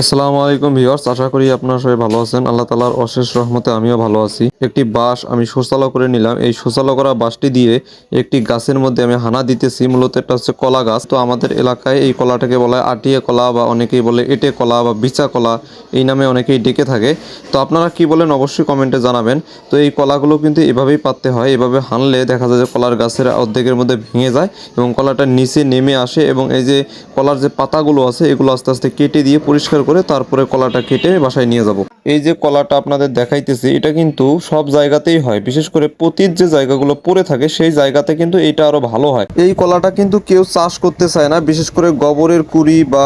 আসসালামু আলাইকুম ভিউয়ার্স, আশা করি আপনারা সবাই ভালো আছেন। আল্লাহ তাআলার অশেষ রহমতে আমিও ভালো আছি। একটি বাঁশ আমি সোশ্যালো করে নিলাম। এই সোশ্যালো করা বাঁশটি দিয়ে একটি গাছের মধ্যে আমি হানা দিতেছি। মূলত এটা হচ্ছে কলা গাছ। তো আমাদের এলাকায় এই কলাটাকে বলা হয় আটিয়া কলা, বা অনেকেই বলে এটে কলা বা বিচা কলা, এই নামে অনেকেই ডেকে থাকে। তো আপনারা কি বলেন অবশ্যই কমেন্টে জানাবেন। তো এই কলাগুলো কিন্তু এভাবেই পাততে হয়। এভাবে হানলে দেখা যায় যে কলার গাছের অর্ধেকের মধ্যে ভেঙে যায় এবং কলাটা নিচে নেমে আসে, এবং এই যে কলার যে পাতাগুলো আছে এগুলো আস্তে আস্তে কেটে দিয়ে পরিষ্কার করে তারপরে কলাটা কেটে বাসায় নিয়ে যাব। এই যে কলাটা আপনাদের দেখাইতেছি, এটা কিন্তু সব জায়গাতেই হয়, বিশেষ করে পতির যে জায়গাগুলো পড়ে থাকে সেই জায়গাতে কিন্তু এটা আরো ভালো হয়। এই কলাটা কিন্তু কেউ চাষ করতে চায় না, বিশেষ করে গোবরের কুড়ি বা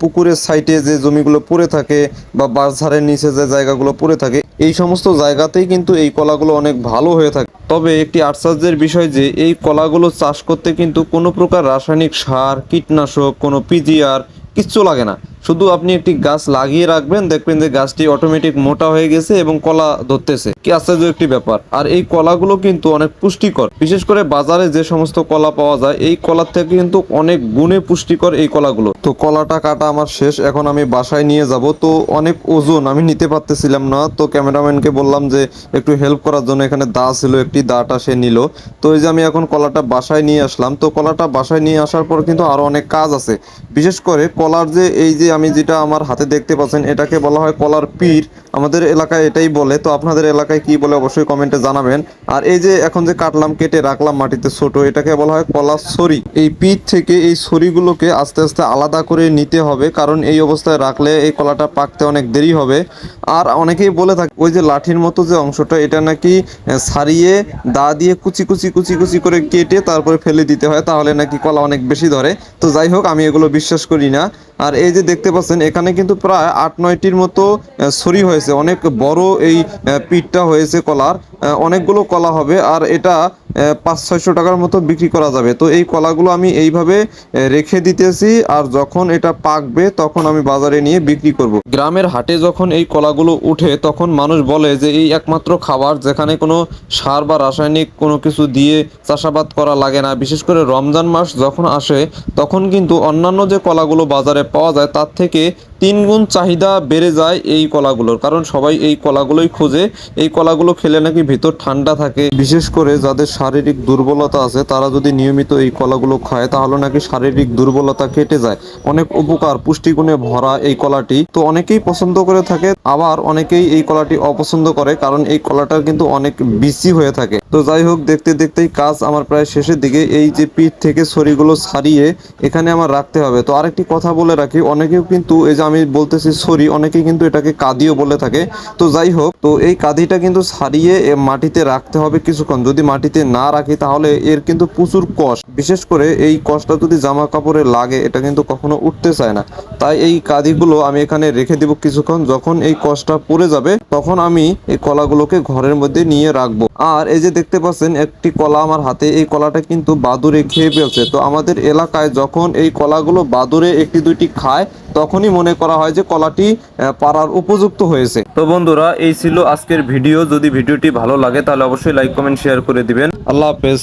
পুকুরের সাইডে যে জমিগুলো পড়ে থাকে বা বাঁশঝাড়ের নিচে যে জায়গাগুলো পড়ে থাকে এই সমস্ত জায়গাতেই কিন্তু এই কলাগুলো অনেক ভালো হয়ে থাকে। তবে একটি আশ্চর্যের বিষয় যে এই কলাগুলো চাষ করতে কিন্তু কোনো প্রকার রাসায়নিক সার, কীটনাশক, কোনো পিজিআর কিচ্ছু লাগে না। শুধু আপনি একটি গাছ লাগিয়ে রাখবেন, দেখবেন যে গাছটি অটোমেটিক মোটা হয়ে গেছে এবং কলা ধরতেছে। কি আশ্চর্য একটি ব্যাপার। আর এই কলাগুলো কিন্তু অনেক পুষ্টিকর, বিশেষ করে বাজারে যে সমস্ত কলা পাওয়া যায় এই কলার থেকে কিন্তু অনেক গুণে পুষ্টিকর এই কলাগুলো। তো কলাটা কাটা আমার শেষ, এখন আমি বাসায় নিয়ে যাব। তো অনেক ওজন, আমি নিতে পারতেছিলাম না, তো ক্যামেরাম্যানকে বললাম যে একটু হেল্প করার জন্য। এখানে দা ছিল, একটি দাটা সে নিল। তো এই যে আমি এখন কলাটা বাসায় নিয়ে আসলাম। তো কলাটা বাসায় নিয়ে আসার পর কিন্তু আরো অনেক কাজ আছে। বিশেষ করে কলার যে এই যে আমি যেটা আমার হাতে দেখতে পাচ্ছেন এটাকে বলা হয় কলার পীর, আমাদের এলাকায় এটাই বলে। তো আপনাদের এলাকায় কি বলে অবশ্যই কমেন্টে জানাবেন। আর এই যে এখন যে কাটলাম, কেটে রাখলাম মাটিতে ছোট, এটাকে বলা হয় কলার ছড়ি। এই পীর থেকে এই ছড়িগুলোকে আস্তে আস্তে আলাদা করে নিতে হবে, কারণ এই অবস্থায় রাখলে এই কলাটা পাকতে অনেক দেরি হবে। আর অনেকেই বলে থাকে ওই যে লাঠির মতো যে অংশটা এটা নাকি ছাড়িয়ে দা দিয়ে কুচি কুচি কুচি কুচি করে কেটে তারপরে ফেলে দিতে হয়, তাহলে নাকি কলা অনেক বেশি ধরে। তো যাই হোক, আমি এগুলো বিশ্বাস করি না। আর এই যে দেখতে পাচ্ছেন এখানে কিন্তু প্রায় 8-9টির মতো ছড়ি হয়েছে, অনেক বড় এই পিঠটা হয়েছে কলার। অনেকগুলো কলা হবে, আর এটা 500-600 টাকার মতো বিক্রি করা যাবে। তো এই কলাগুলো আমি এইভাবে রেখে দিতেছি, আর যখন এটা পাকবে তখন আমি বাজারে নিয়ে বিক্রি করব। গ্রামের হাটে যখন এই কলাগুলো উঠে তখন মানুষ বলে যে এই একমাত্র খাবার যেখানে কোনো সার বা রাসায়নিক কোনো কিছু দিয়ে চাষাবাদ করা লাগে না। বিশেষ করে রমজান মাস যখন আসে তখন কিন্তু অন্যান্য যে কলাগুলো বাজারে পাওয়া যায় তার থেকে 3 গুণ চাহিদা বেড়ে যায় এই কলাগুলোর, কারণ সবাই এই কলাগুলোই খোঁজে। এই কলাগুলো খেলে নাকি ভিতর ঠান্ডা থাকে, বিশেষ করে যাদের শারীরিক দুর্বলতা আছে তারা যদি নিয়মিত এই কলাগুলো খায় তাহলে নাকি শারীরিক দুর্বলতা কেটে যায়। অনেক উপকার, পুষ্টিগুণে ভরা এই কলাটি। তো অনেকেই পছন্দ করে থাকে, আবার অনেকেই এই কলাটি অপছন্দ করে, কারণ এই কলাটা কিন্তু অনেক বিচি হয়ে থাকে। তো যাই হোক, দেখতে দেখতেই কাজ আমার প্রায় শেষের দিকে। এই যে পিঠ থেকে ছড়িগুলো ছাড়িয়ে এখানে আমার রাখতে হবে। তো আরেকটি কথা বলে রাখি, অনেকেও কিন্তু এই যে আমি বলতেছি ছড়ি, অনেকেই কিন্তু এটাকে কাদিও বলে থাকে। তো যাই হোক, তো এই কাদিটা কিন্তু ছাড়িয়ে মাটিতে রাখতে হবে কিছুক্ষণ। যদি মাটিতে না রাখি তাহলে এর কিন্তু প্রচুর কষ্ট, বিশেষ করে এই কষ্টটা যদি জামা কাপড়ে লাগে এটা কিন্তু কখনো উঠতে চায় না। তাই এই কাদিগুলো আমি এখানে রেখে দেব কিছুক্ষণ। যখন এই কষ্টটা পড়ে যাবে তখন আমি এই কলাগুলোকে ঘরের মধ্যে নিয়ে রাখবো। আর এই যে দেখতে পাচ্ছেন একটি কলা আমার হাতে, এই কলাটা কিন্তু বাদুড়ে খেয়ে ফেলছে। তো আমাদের এলাকায় যখন এই কলাগুলো বাদুড়ে 1-2টি খায় তখনই মনে করা হয় যে কলাটি পাড়ার উপযুক্ত হয়েছে। তো বন্ধুরা, এই ছিল আজকের ভিডিও। যদি ভিডিওটি ভালো লাগে তাহলে অবশ্যই লাইক, কমেন্ট, শেয়ার করে দিবেন। আল্লাহ হাফেজ।